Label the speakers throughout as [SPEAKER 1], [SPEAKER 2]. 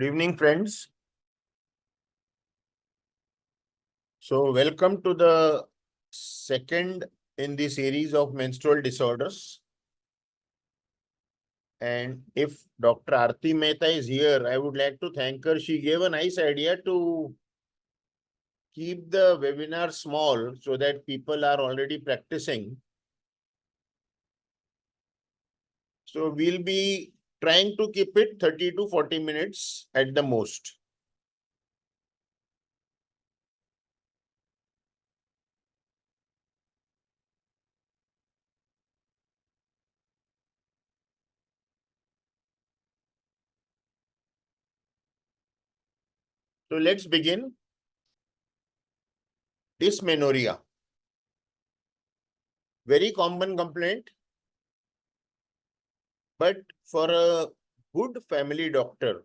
[SPEAKER 1] Good evening, friends. So, welcome to the second in the series of menstrual disorders. And if Dr. Aarti Mehta is here, I would like to thank her. She gave a nice idea to keep the webinar small so that people are already practicing. So, we'll be trying to keep it 30 to 40 minutes at the most. So, let's begin. Dysmenorrhea. Very common complaint. But for a good family doctor,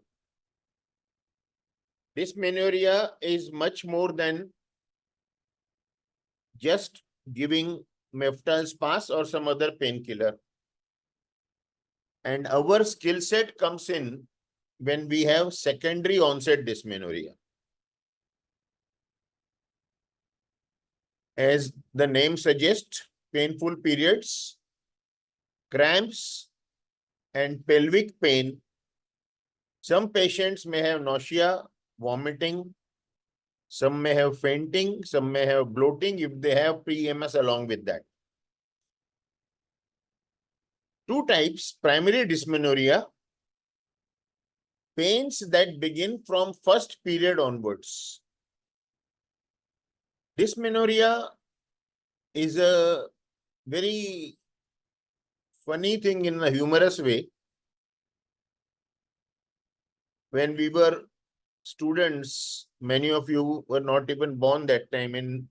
[SPEAKER 1] dysmenorrhea is much more than just giving Meftal spas or some other painkiller. And our skill set comes in when we have secondary onset dysmenorrhea. As the name suggests, painful periods, cramps, and pelvic pain. Some patients may have nausea, vomiting. Some may have fainting, some may have bloating if they have pre-MS along with that. Two types: primary dysmenorrhea, pains that begin from first period onwards. Dysmenorrhea is a very funny thing in a humorous way. When we were students, many of you were not even born that time, in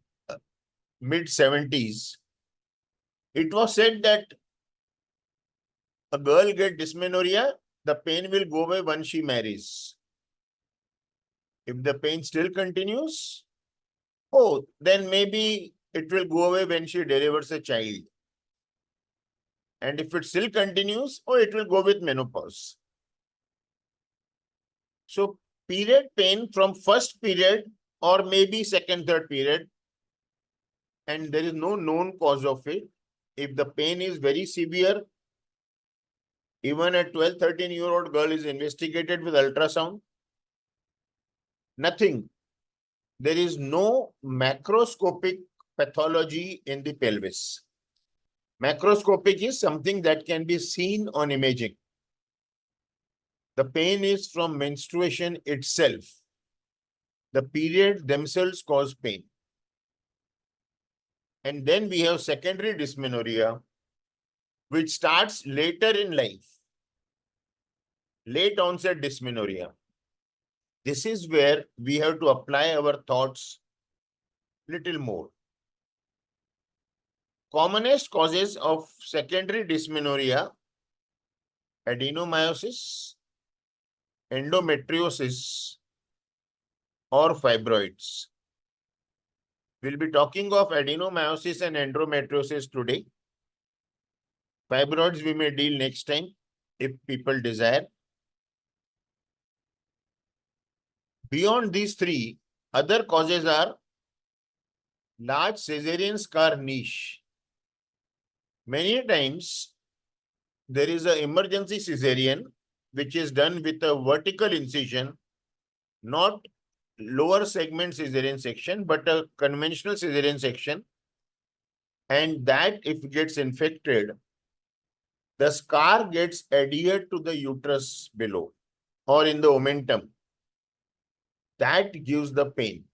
[SPEAKER 1] mid-70s, it was said that a girl gets dysmenorrhea, the pain will go away once she marries. If the pain still continues, oh, then maybe it will go away when she delivers a child. And if it still continues, oh, it will go with menopause. So period pain from first period or maybe second, third period, and there is no known cause of it. If the pain is very severe, even a 12, 13-year-old girl is investigated with ultrasound. Nothing. There is no macroscopic pathology in the pelvis. Macroscopic is something that can be seen on imaging. The pain is from menstruation itself. The periods themselves cause pain. And then we have secondary dysmenorrhea, which starts later in life. Late onset dysmenorrhea. This is where we have to apply our thoughts little more. Commonest causes of secondary dysmenorrhea: adenomyosis, endometriosis, or fibroids. We'll be talking of adenomyosis and endometriosis today. Fibroids we may deal next time if people desire. Beyond these three, other causes are large caesarean scar niche. Many times there is an emergency caesarean which is done with a vertical incision, not lower segment caesarean section, but a conventional caesarean section. And that, if it gets infected, the scar gets adhered to the uterus below or in the omentum. That gives the pain.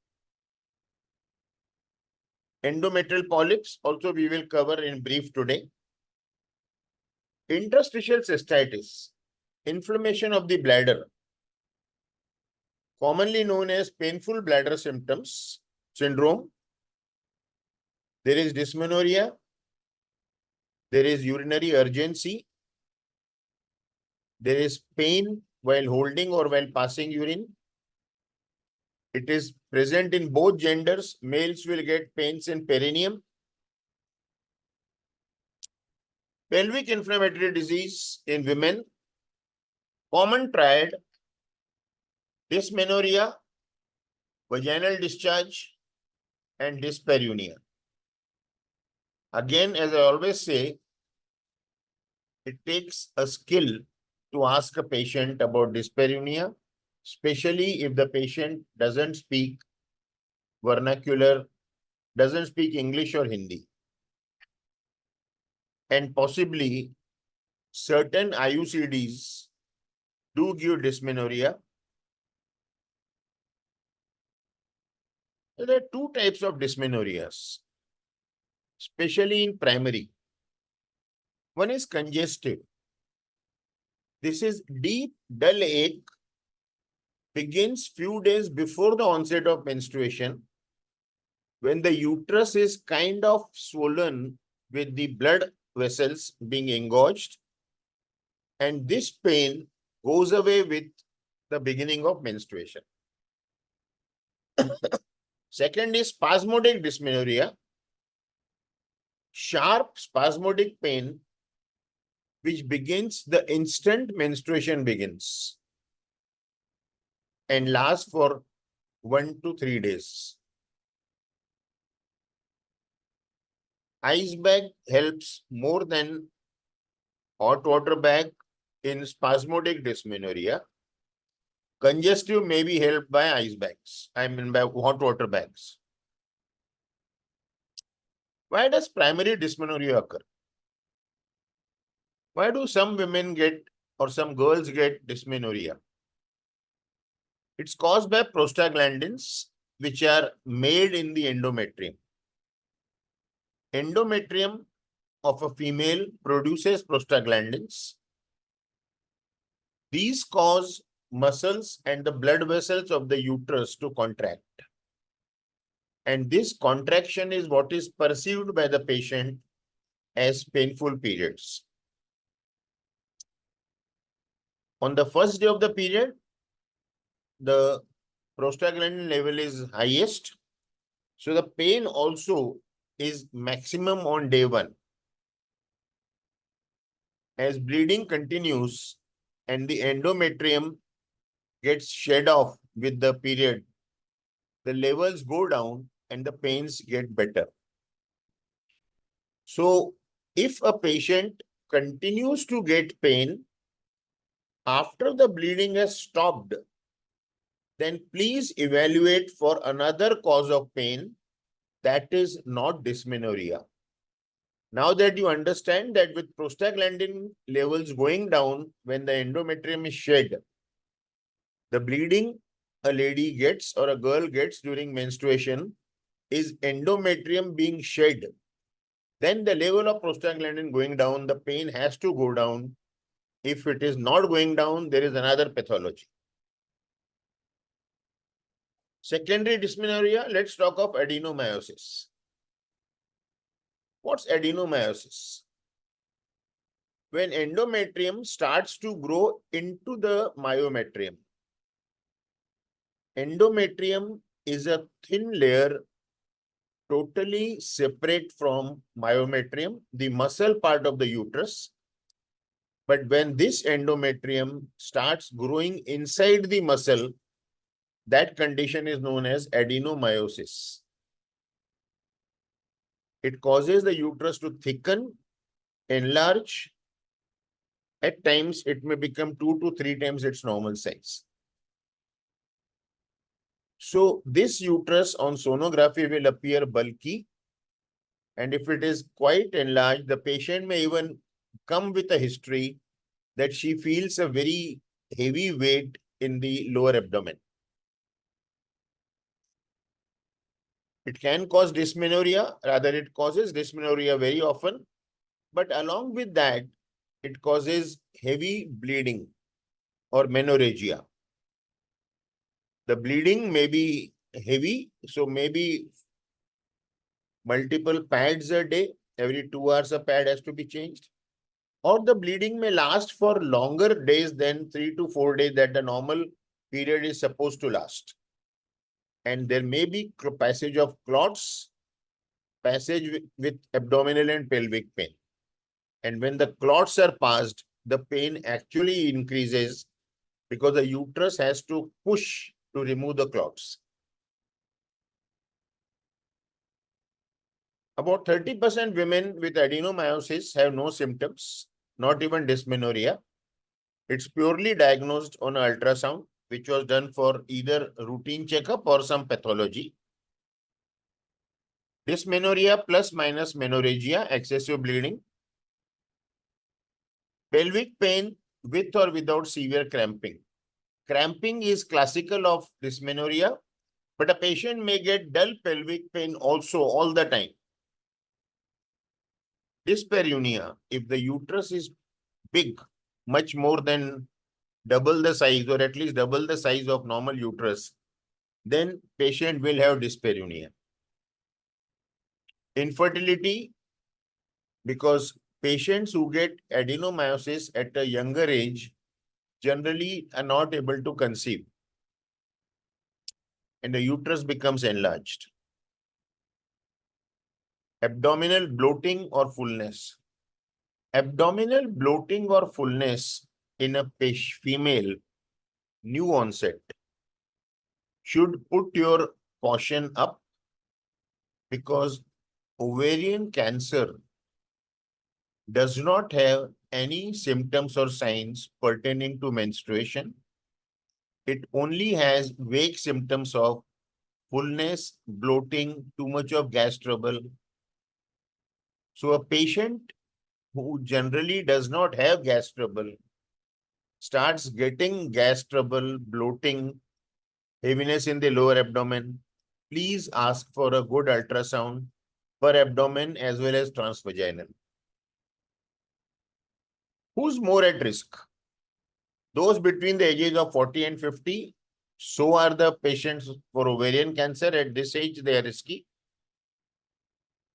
[SPEAKER 1] Endometrial polyps also we will cover in brief today. Interstitial cystitis, inflammation of the bladder, commonly known as painful bladder syndrome. There is dysmenorrhea. There is urinary urgency. There is pain while holding or while passing urine. It is present in both genders. Males will get pains in perineum. Pelvic inflammatory disease in women. Common triad: dysmenorrhea, vaginal discharge, and dyspareunia. Again, as I always say, it takes a skill to ask a patient about dyspareunia, especially if the patient doesn't speak vernacular, doesn't speak English or Hindi. And possibly certain IUCDs do give dysmenorrhea. There are two types of dysmenorrheas, especially in primary. One is congestive. This is deep, dull ache, begins few days before the onset of menstruation, when the uterus is kind of swollen with the blood vessels being engorged, and this pain goes away with the beginning of menstruation. Second is spasmodic dysmenorrhea, sharp spasmodic pain which begins the instant menstruation begins and lasts for 1 to 3 days. Ice bag helps more than hot water bag in spasmodic dysmenorrhea. Congestive may be helped by ice bags, I mean by hot water bags. Why does primary dysmenorrhea occur? Why do some women get or some girls get dysmenorrhea? It's caused by prostaglandins, which are made in the endometrium. Endometrium of a female produces prostaglandins. These cause muscles and the blood vessels of the uterus to contract. And this contraction is what is perceived by the patient as painful periods. On the first day of the period, the prostaglandin level is highest. So the pain also is maximum on day 1. As bleeding continues and the endometrium gets shed off with the period, the levels go down and the pains get better. So if a patient continues to get pain after the bleeding has stopped, then please evaluate for another cause of pain that is not dysmenorrhea. Now that you understand that with prostaglandin levels going down when the endometrium is shed, the bleeding a lady gets or a girl gets during menstruation is endometrium being shed. Then the level of prostaglandin going down, the pain has to go down. If it is not going down, there is another pathology. Secondary dysmenorrhea, let's talk of adenomyosis. What's adenomyosis? When endometrium starts to grow into the myometrium. Endometrium is a thin layer totally separate from myometrium, the muscle part of the uterus. But when this endometrium starts growing inside the muscle, that condition is known as adenomyosis. It causes the uterus to thicken, enlarge. At times, it may become 2 to 3 times its normal size. So this uterus on sonography will appear bulky. And if it is quite enlarged, the patient may even come with a history that she feels a very heavy weight in the lower abdomen. It can cause dysmenorrhea, rather it causes dysmenorrhea very often, but along with that, it causes heavy bleeding or menorrhagia. The bleeding may be heavy, so maybe multiple pads a day, every 2 hours a pad has to be changed. Or the bleeding may last for longer days than 3 to 4 days that the normal period is supposed to last. And there may be passage of clots, passage with abdominal and pelvic pain. And when the clots are passed, the pain actually increases because the uterus has to push to remove the clots. About 30% women with adenomyosis have no symptoms, not even dysmenorrhea. It's purely diagnosed on ultrasound, which was done for either routine checkup or some pathology. Dysmenorrhea plus minus menorrhagia, excessive bleeding. Pelvic pain with or without severe cramping. Cramping is classical of dysmenorrhea, but a patient may get dull pelvic pain also all the time. Dyspareunia, if the uterus is big, much more than double the size or at least double the size of normal uterus, then patient will have dyspareunia. Infertility, because patients who get adenomyosis at a younger age generally are not able to conceive and the uterus becomes enlarged. Abdominal bloating or fullness. Abdominal bloating or fullness in a female, new onset, should put your caution up, because ovarian cancer does not have any symptoms or signs pertaining to menstruation. It only has vague symptoms of fullness, bloating, too much of gas trouble. So a patient who generally does not have gas trouble starts getting gas trouble, bloating, heaviness in the lower abdomen, please ask for a good ultrasound per abdomen as well as transvaginal. Who's more at risk? Those between the ages of 40 and 50. So are the patients for ovarian cancer. At this age, they are risky.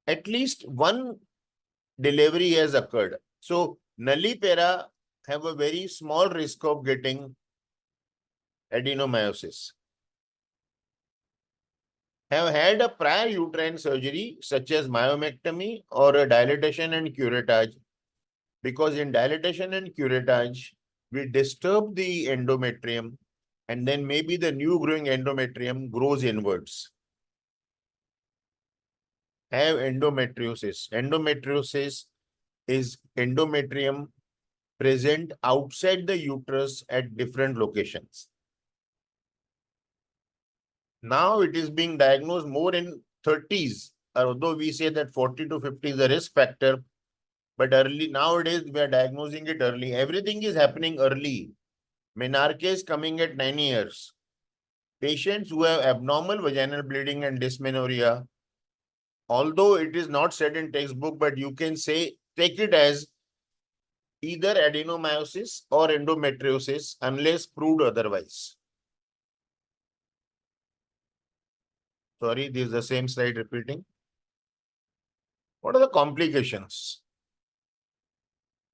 [SPEAKER 1] At least one delivery has occurred. So nullipara have a very small risk of getting adenomyosis. Have had a prior uterine surgery such as myomectomy or a dilatation and curettage, because in dilatation and curettage, we disturb the endometrium and then maybe the new growing endometrium grows inwards. Have endometriosis. Endometriosis is endometrium present outside the uterus at different locations. Now it is being diagnosed more in 30s, although we say that 40 to 50 is a risk factor, but early nowadays we are diagnosing it early. Everything is happening early. Menarche is coming at 9 years. Patients who have abnormal vaginal bleeding and dysmenorrhea, although it is not said in textbook, but you can say, take it as either adenomyosis or endometriosis unless proved otherwise. Sorry, this is the same slide repeating. What are the complications?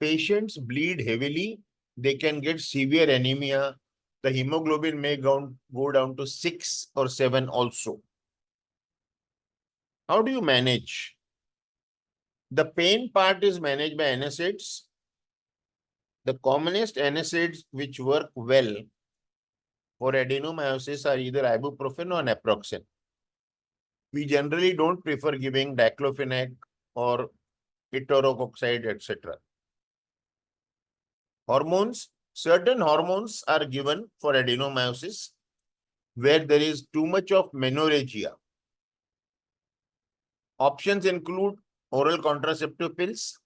[SPEAKER 1] Patients bleed heavily. They can get severe anemia. The hemoglobin may go down to 6 or 7 also. How do you manage? The pain part is managed by NSAIDs. The commonest NSAIDs which work well for adenomyosis are either ibuprofen or naproxen. We generally don't prefer giving diclofenac or etorocoxide, etc. Hormones. Certain hormones are given for adenomyosis where there is too much of menorrhagia. Options include oral contraceptive pills.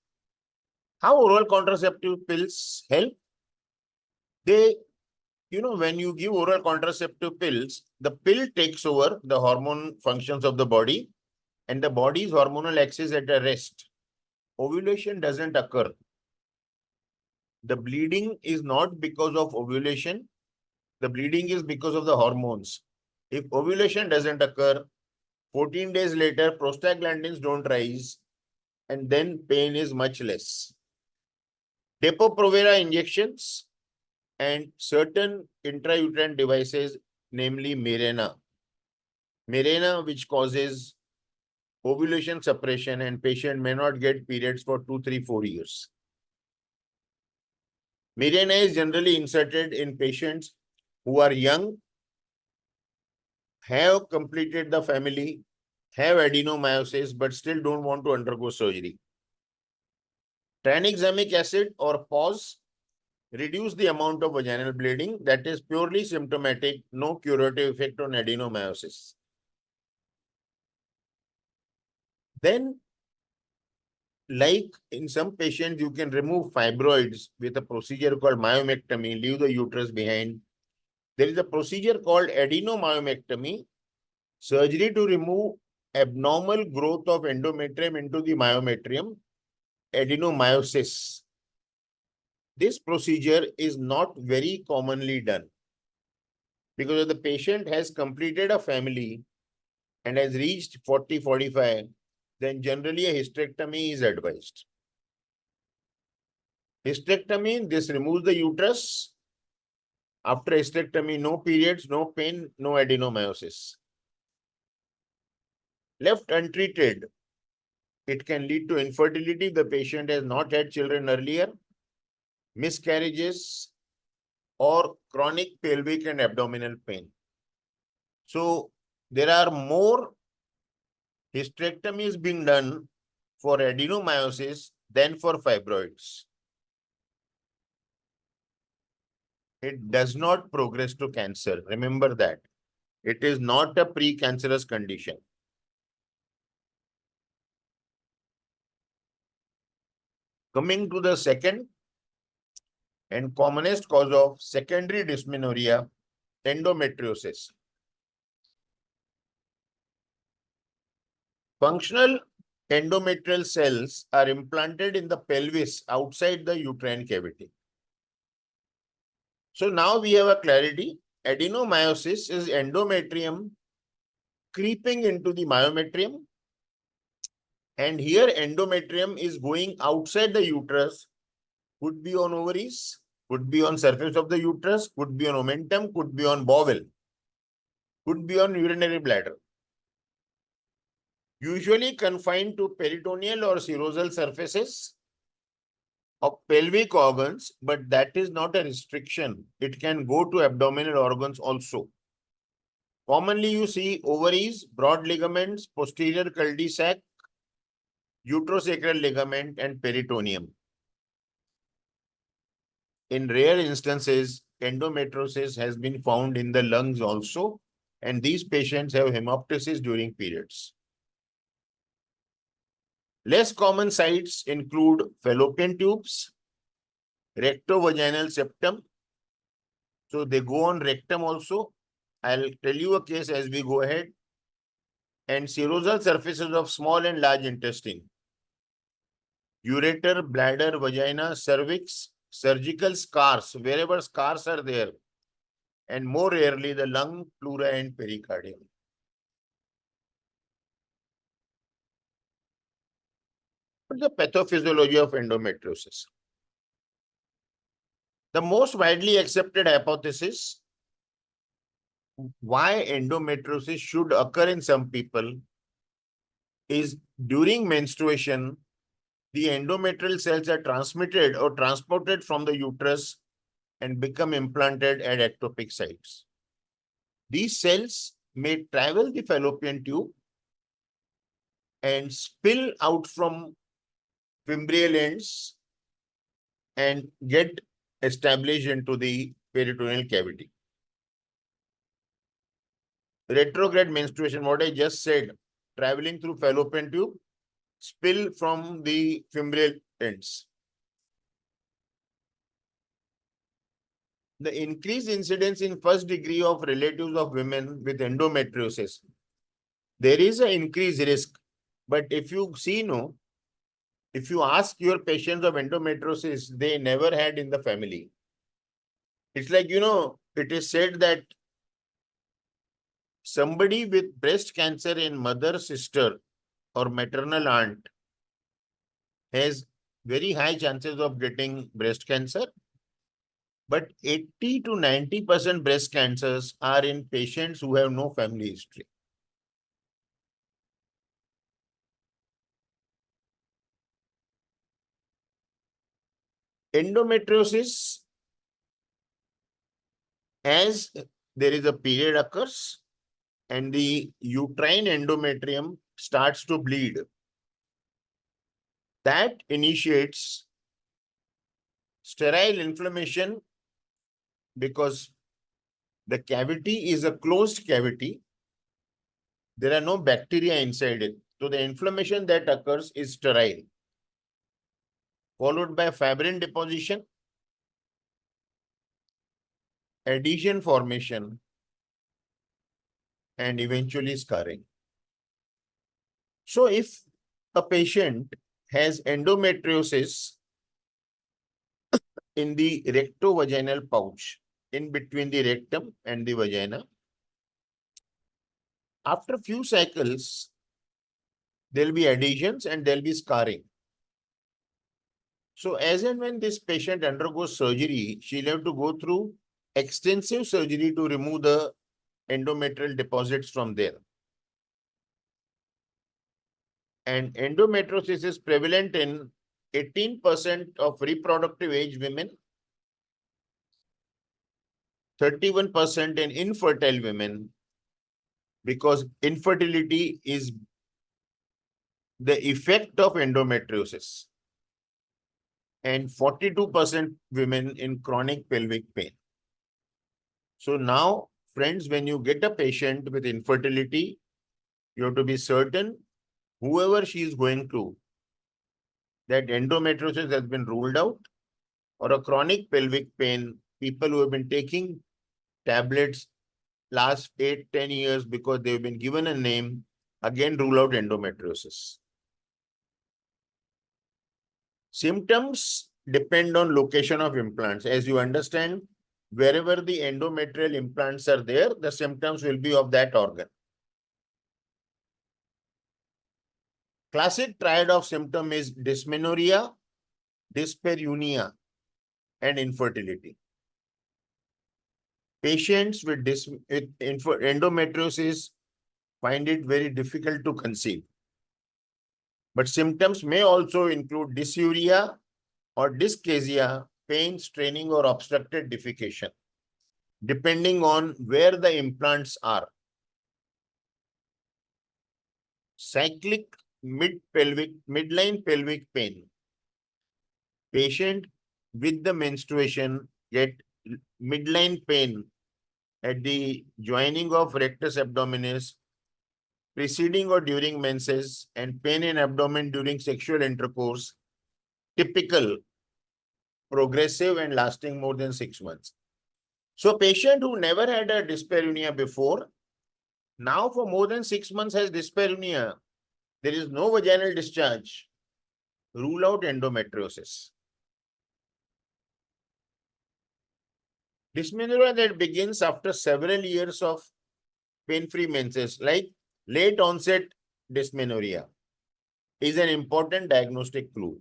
[SPEAKER 1] How oral contraceptive pills help? They, when you give oral contraceptive pills, the pill takes over the hormone functions of the body and the body's hormonal axis at a rest. Ovulation doesn't occur. The bleeding is not because of ovulation. The bleeding is because of the hormones. If ovulation doesn't occur, 14 days later, prostaglandins don't rise, and then pain is much less. Depo-provera injections and certain intrauterine devices, namely Mirena. Mirena, which causes ovulation suppression, and patient may not get periods for 2, 3, 4 years. Mirena is generally inserted in patients who are young, have completed the family, have adenomyosis, but still don't want to undergo surgery. Tranexamic acid or PAUSE reduce the amount of vaginal bleeding that is purely symptomatic, no curative effect on adenomyosis. Then, like in some patients, you can remove fibroids with a procedure called myomectomy, leave the uterus behind. There is a procedure called adenomyomectomy, surgery to remove abnormal growth of endometrium into the myometrium, adenomyosis. This procedure is not very commonly done because if the patient has completed a family and has reached 40, 45, then generally a hysterectomy is advised. Hysterectomy, this removes the uterus. After hysterectomy, no periods, no pain, no adenomyosis. Left untreated, it can lead to infertility if the patient has not had children earlier, miscarriages, or chronic pelvic and abdominal pain. So there are more hysterectomies being done for adenomyosis than for fibroids. It does not progress to cancer. Remember that. It is not a precancerous condition. Coming to the second and commonest cause of secondary dysmenorrhea, endometriosis. Functional endometrial cells are implanted in the pelvis outside the uterine cavity. So now we have a clarity. Adenomyosis is endometrium creeping into the myometrium. And here endometrium is going outside the uterus, could be on ovaries, could be on surface of the uterus, could be on omentum, could be on bowel, could be on urinary bladder. Usually confined to peritoneal or serosal surfaces of pelvic organs, but that is not a restriction. It can go to abdominal organs also. Commonly you see ovaries, broad ligaments, posterior cul-de-sac, uterosacral ligament, and peritoneum. In rare instances, endometriosis has been found in the lungs also, and these patients have hemoptysis during periods. Less common sites include fallopian tubes, rectovaginal septum. So they go on rectum also. I'll tell you a case as we go ahead. And serosal surfaces of small and large intestine. Ureter, bladder, vagina, cervix, surgical scars, wherever scars are there. And more rarely the lung, pleura, and pericardium. But the pathophysiology of endometriosis. The most widely accepted hypothesis why endometriosis should occur in some people is during menstruation, the endometrial cells are transmitted or transported from the uterus and become implanted at ectopic sites. These cells may travel the fallopian tube and spill out from fimbrial ends and get established into the peritoneal cavity. Retrograde menstruation, what I just said, traveling through fallopian tube, spill from the fimbrial ends. The increased incidence in first degree of relatives of women with endometriosis, there is an increased risk. But if you see, if you ask your patients of endometriosis, they never had in the family. It's like, it is said that somebody with breast cancer in mother, sister, or maternal aunt has very high chances of getting breast cancer. But 80 to 90% breast cancers are in patients who have no family history. Endometriosis as there is a period occurs and the uterine endometrium starts to bleed, that initiates sterile inflammation because the cavity is a closed cavity. There are no bacteria inside it. So the inflammation that occurs is sterile, followed by fibrin deposition, adhesion formation, and eventually scarring. So if a patient has endometriosis in the rectovaginal pouch, in between the rectum and the vagina, after few cycles, there will be adhesions and there will be scarring. So as and when this patient undergoes surgery, she'll have to go through extensive surgery to remove the endometrial deposits from there. And endometriosis is prevalent in 18% of reproductive age women, 31% in infertile women, because infertility is the effect of endometriosis, and 42% women in chronic pelvic pain. So now, friends, when you get a patient with infertility, you have to be certain, whoever she is going to, that endometriosis has been ruled out, or a chronic pelvic pain, people who have been taking tablets last 8-10 years because they've been given a name, again rule out endometriosis. Symptoms depend on location of implants. As you understand, wherever the endometrial implants are there, the symptoms will be of that organ. Classic triad of symptom is dysmenorrhea, dyspareunia, and infertility. Patients with endometriosis find it very difficult to conceive. But symptoms may also include dysuria or dyschezia, pain, straining, or obstructed defecation, depending on where the implants are. Cyclic midline pelvic pain. Patient with the menstruation get midline pain at the joining of rectus abdominis preceding or during menses, and pain in abdomen during sexual intercourse, typical, progressive, and lasting more than 6 months. So patient who never had a dyspareunia before, now for more than 6 months has dyspareunia, there is no vaginal discharge, rule out endometriosis. Dysmenorrhea that begins after several years of pain-free menses, like late onset dysmenorrhea, is an important diagnostic clue.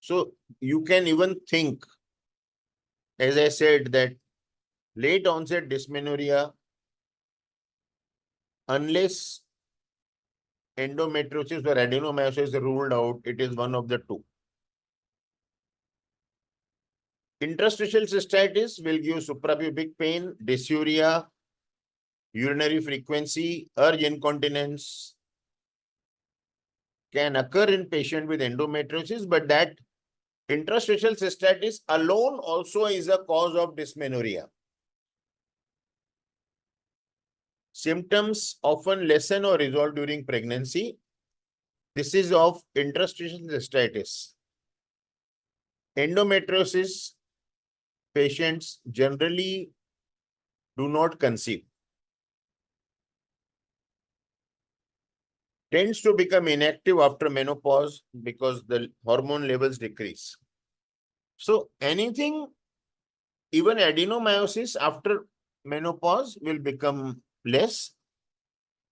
[SPEAKER 1] So you can even think, as I said, that late onset dysmenorrhea, unless endometriosis or adenomyosis is ruled out, it is one of the two. Interstitial cystitis will give suprapubic pain, dysuria, urinary frequency, urge incontinence can occur in patient with endometriosis, but that interstitial cystitis alone also is a cause of dysmenorrhea. Symptoms often lessen or resolve during pregnancy. This is of interstitial cystitis. Endometriosis patients generally do not conceive. Tends to become inactive after menopause because the hormone levels decrease. So anything, even adenomyosis after menopause will become less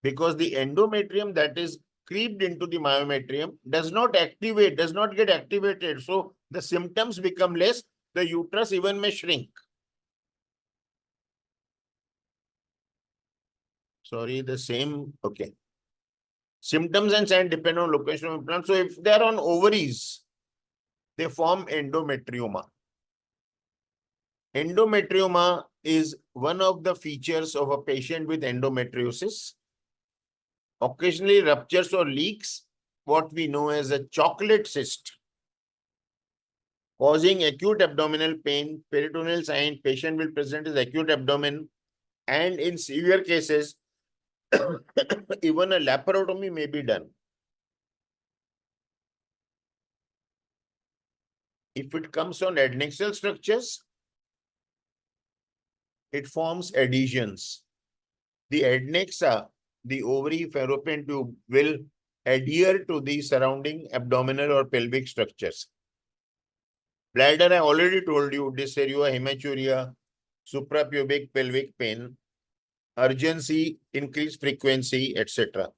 [SPEAKER 1] because the endometrium that is creeped into the myometrium does not activate, does not get activated. So the symptoms become less. The uterus even may shrink. Sorry, the same. Okay. Symptoms and signs depend on location of implant. So if they are on ovaries, they form endometrioma. Endometrioma is one of the features of a patient with endometriosis. Occasionally ruptures or leaks, what we know as a chocolate cyst, causing acute abdominal pain, peritoneal sign. Patient will present as acute abdomen, and in severe cases, even a laparotomy may be done. If it comes on adnexal structures, it forms adhesions. The adnexa, the ovary fallopian tube, will adhere to the surrounding abdominal or pelvic structures. Bladder, I already told you, dysuria, hematuria, suprapubic pelvic pain, urgency, increased frequency, etc.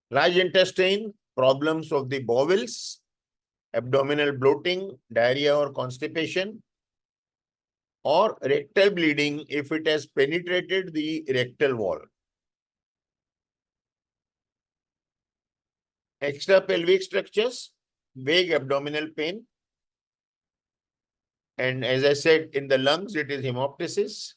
[SPEAKER 1] Large intestine, problems of the bowels, abdominal bloating, diarrhea or constipation, or rectal bleeding if it has penetrated the rectal wall. Extra pelvic structures, vague abdominal pain. And as I said, in the lungs, it is hemoptysis.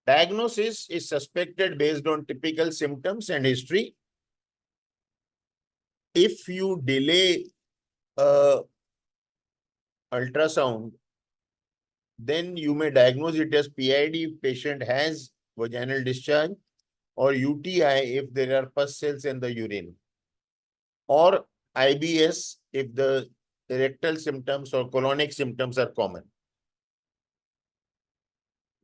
[SPEAKER 1] Diagnosis is suspected based on typical symptoms and history. If you delay ultrasound, then you may diagnose it as PID if patient has vaginal discharge, or UTI if there are pus cells in the urine, or IBS if the rectal symptoms or colonic symptoms are common.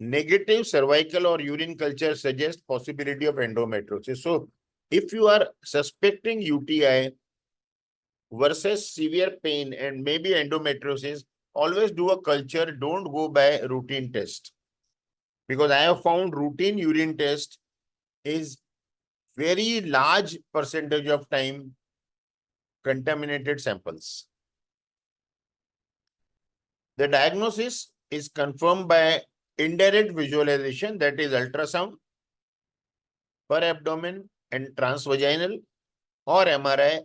[SPEAKER 1] Negative cervical or urine culture suggests possibility of endometriosis. So if you are suspecting UTI versus severe pain and maybe endometriosis, always do a culture, don't go by routine test. Because I have found routine urine test is very large percentage of time contaminated samples. The diagnosis is confirmed by indirect visualization, that is ultrasound per abdomen and transvaginal, or MRI.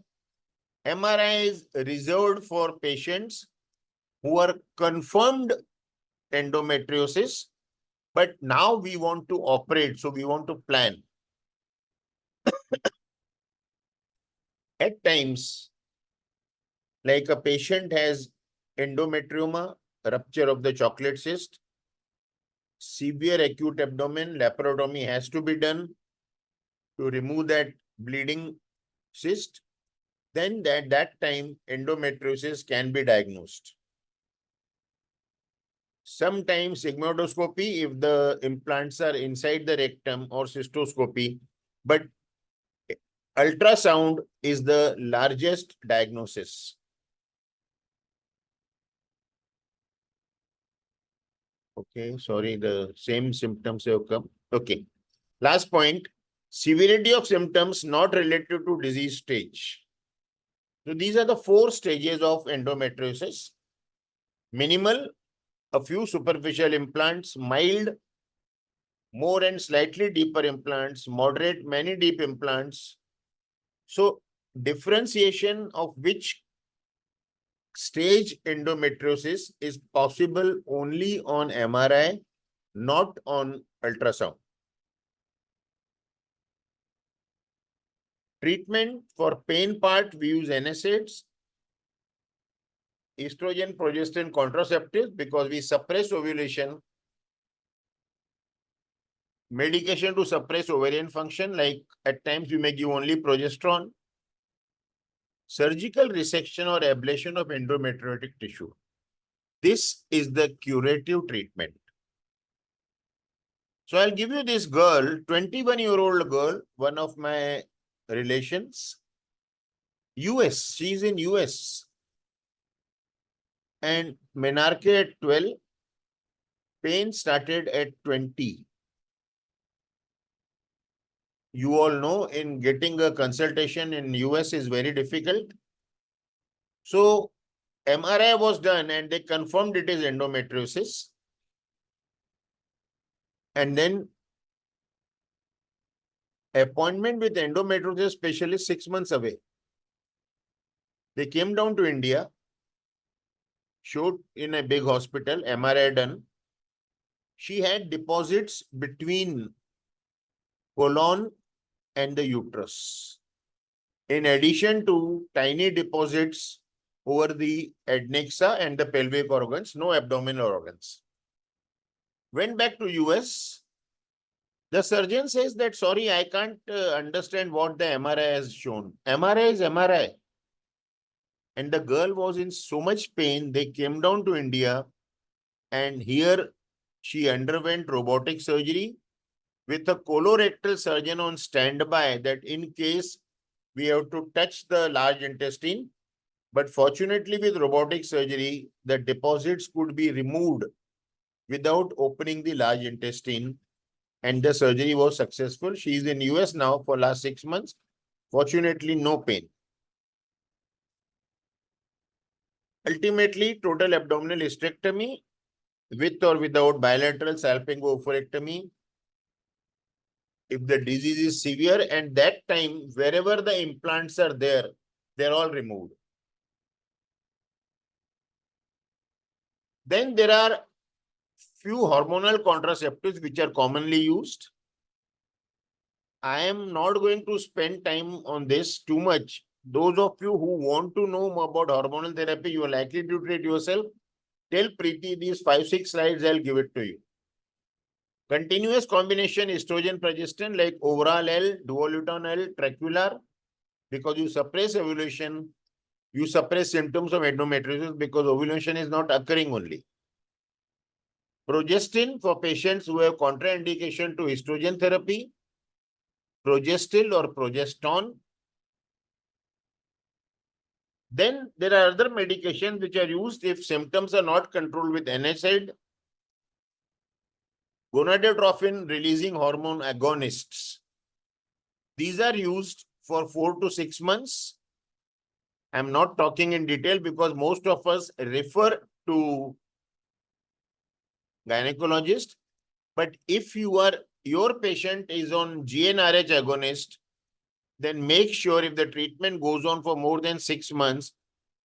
[SPEAKER 1] MRI is reserved for patients who are confirmed endometriosis, but now we want to operate, so we want to plan. At times, like a patient has endometrioma, rupture of the chocolate cyst, severe acute abdomen, laparotomy has to be done to remove that bleeding cyst. Then at that time, endometriosis can be diagnosed. Sometimes sigmoidoscopy if the implants are inside the rectum, or cystoscopy, but ultrasound is the largest diagnosis. Okay, sorry, the same symptoms have come. Okay. Last point, severity of symptoms not related to disease stage. So these are the 4 stages of endometriosis. Minimal, a few superficial implants; mild, more and slightly deeper implants; moderate, many deep implants. So differentiation of which stage endometriosis is possible only on MRI, not on ultrasound. Treatment for pain part, we use NSAIDs, estrogen, progesterone, contraceptives, because we suppress ovulation. Medication to suppress ovarian function, like at times we may give only progesterone. Surgical resection or ablation of endometriotic tissue. This is the curative treatment. So I'll give you this girl, 21-year-old girl, one of my relations, US, she's in US. And menarche at 12, pain started at 20. You all know in getting a consultation in US is very difficult. So MRI was done and they confirmed it is endometriosis. And then appointment with endometriosis specialist 6 months away. They came down to India. showed in a big hospital, MRI done. She had deposits between colon and the uterus. In addition to tiny deposits over the adnexa and the pelvic organs, no abdominal organs. Went back to US. The surgeon says that, sorry, I can't understand what the MRI has shown. MRI is MRI. And the girl was in so much pain, they came down to India, and here she underwent robotic surgery with a colorectal surgeon on standby, that in case we have to touch the large intestine. But fortunately, with robotic surgery, the deposits could be removed without opening the large intestine, and the surgery was successful. She is in US now for last 6 months. Fortunately, no pain. Ultimately, total abdominal hysterectomy with or without bilateral salpingo-oophorectomy. If the disease is severe, and that time, wherever the implants are there, they're all removed. Then there are few hormonal contraceptives which are commonly used. I am not going to spend time on this too much. Those of you who want to know more about hormonal therapy, you are likely to treat yourself. Tell Preeti these 5-6 slides, I'll give it to you. Continuous combination estrogen progesterone like overall L, duoluton L, tracheal, because you suppress ovulation, you suppress symptoms of endometriosis because ovulation is not occurring only. Progestin for patients who have contraindication to estrogen therapy, progestil or progeston. Then there are other medications which are used if symptoms are not controlled with NSAID. Gonadotropin releasing hormone agonists. These are used for 4 to 6 months. I'm not talking in detail because most of us refer to gynecologist. But if your patient is on GnRH agonist, then make sure if the treatment goes on for more than 6 months,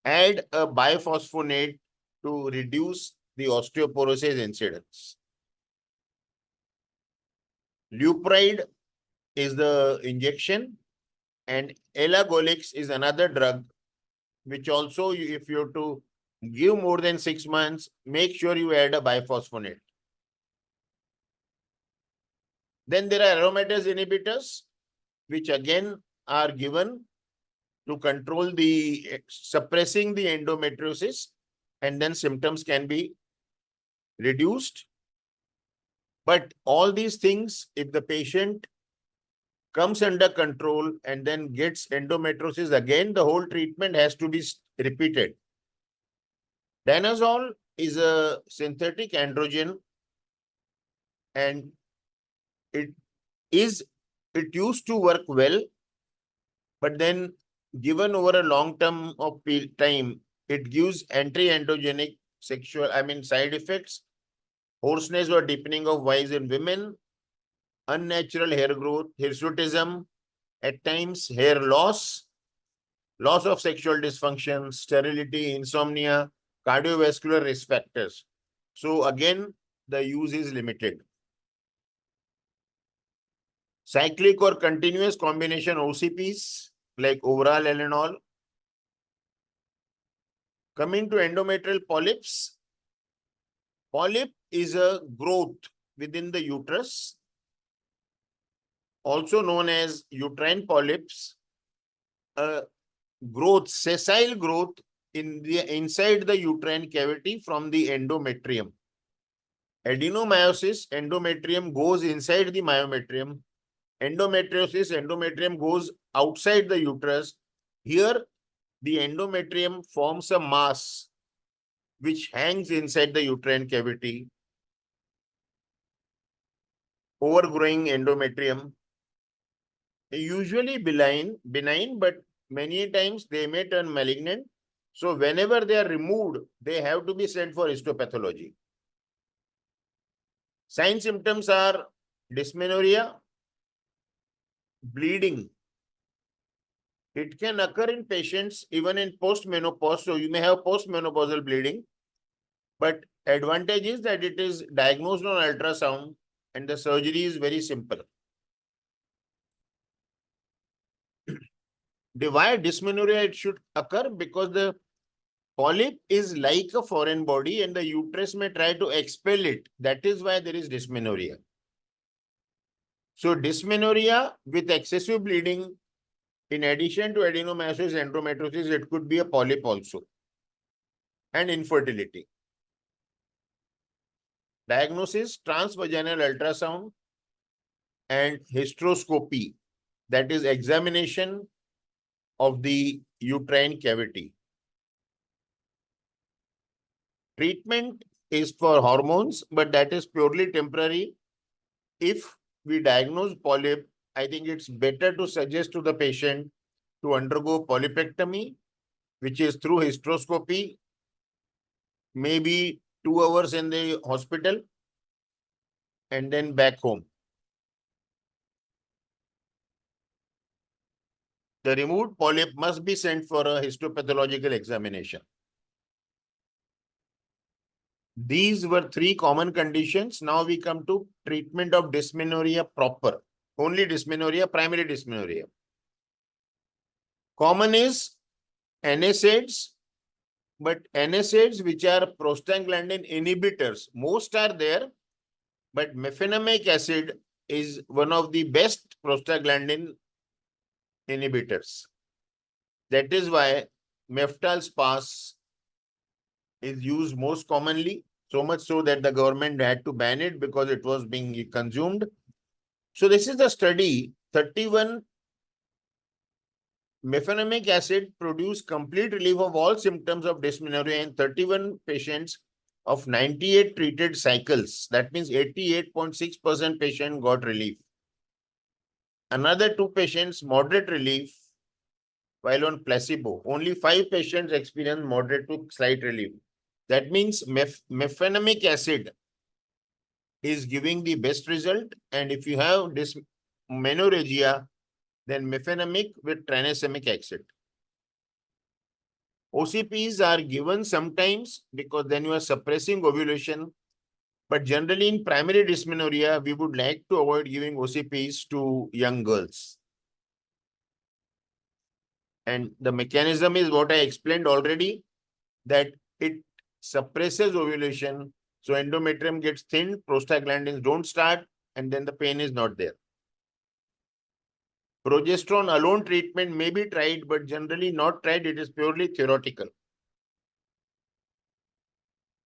[SPEAKER 1] add a biphosphonate to reduce the osteoporosis incidence. Lupride is the injection, and elagolix is another drug, which also, if you have to give more than 6 months, make sure you add a biphosphonate. Then there are aromatase inhibitors, which again are given to control the suppressing the endometriosis, and then symptoms can be reduced. But all these things, if the patient comes under control and then gets endometriosis again, the whole treatment has to be repeated. Danazol is a synthetic androgen, and it used to work well, but then given over a long term of time, it gives anti-androgenic side effects, hoarseness or deepening of voice in women, unnatural hair growth, hirsutism, at times hair loss, loss of sexual dysfunction, sterility, insomnia, cardiovascular risk factors. So again, the use is limited. Cyclic or continuous combination OCPs like overall L. Coming to endometrial polyps, polyp is a growth within the uterus, also known as uterine polyps, a growth, sessile growth inside the uterine cavity from the endometrium. Adenomyosis, endometrium goes inside the myometrium. Endometriosis, endometrium goes outside the uterus. Here, the endometrium forms a mass which hangs inside the uterine cavity. Overgrowing endometrium, usually benign, but many times they may turn malignant. So whenever they are removed, they have to be sent for histopathology. Sign symptoms are dysmenorrhea, bleeding. It can occur in patients even in postmenopause. So you may have postmenopausal bleeding. But advantage is that it is diagnosed on ultrasound and the surgery is very simple. Why dysmenorrhea it should occur? Because the polyp is like a foreign body and the uterus may try to expel it. That is why there is dysmenorrhea. So dysmenorrhea with excessive bleeding, in addition to adenomyosis, endometriosis, it could be a polyp also. And infertility. Diagnosis, transvaginal ultrasound and hysteroscopy. That is examination of the uterine cavity. Treatment is for hormones, but that is purely temporary. If we diagnose polyp, I think it's better to suggest to the patient to undergo polypectomy, which is through hysteroscopy, maybe 2 hours in the hospital and then back home. The removed polyp must be sent for a histopathological examination. These were 3 common conditions. Now we come to treatment of dysmenorrhea proper. Only dysmenorrhea, primary dysmenorrhea. Common is NSAIDs, but NSAIDs which are prostaglandin inhibitors, most are there, but mefenamic acid is one of the best prostaglandin inhibitors. That is why Meftal spas is used most commonly, so much so that the government had to ban it because it was being consumed. So this is the study. 31 mefenamic acid produced complete relief of all symptoms of dysmenorrhea in 31 patients of 98 treated cycles. That means 88.6% patient got relief. Another 2 patients moderate relief while on placebo. Only 5 patients experienced moderate to slight relief. That means mefenamic acid is giving the best result. And if you have dysmenorrhea, then mefenamic with tranexamic acid. OCPs are given sometimes because then you are suppressing ovulation. But generally in primary dysmenorrhea, we would like to avoid giving OCPs to young girls. And the mechanism is what I explained already, that it suppresses ovulation. So endometrium gets thinned, prostaglandins don't start, and then the pain is not there. Progesterone alone treatment may be tried, but generally not tried. It is purely theoretical.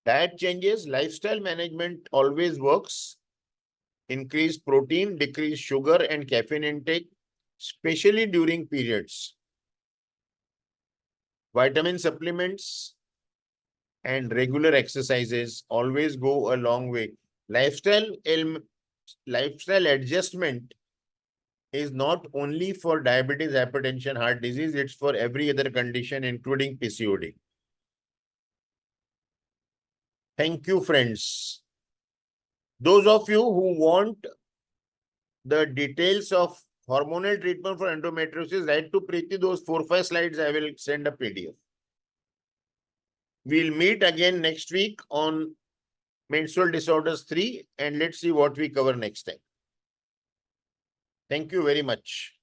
[SPEAKER 1] Diet changes, lifestyle management always works. Increase protein, decrease sugar and caffeine intake, especially during periods. Vitamin supplements and regular exercises always go a long way. Lifestyle adjustment is not only for diabetes, hypertension, heart disease, it's for every other condition, including PCOD. Thank you, friends. Those of you who want the details of hormonal treatment for endometriosis, write to Preeti. Those 4-5 slides, I will send a PDF. We'll meet again next week on Menstrual Disorders 3 and let's see what we cover next time. Thank you very much.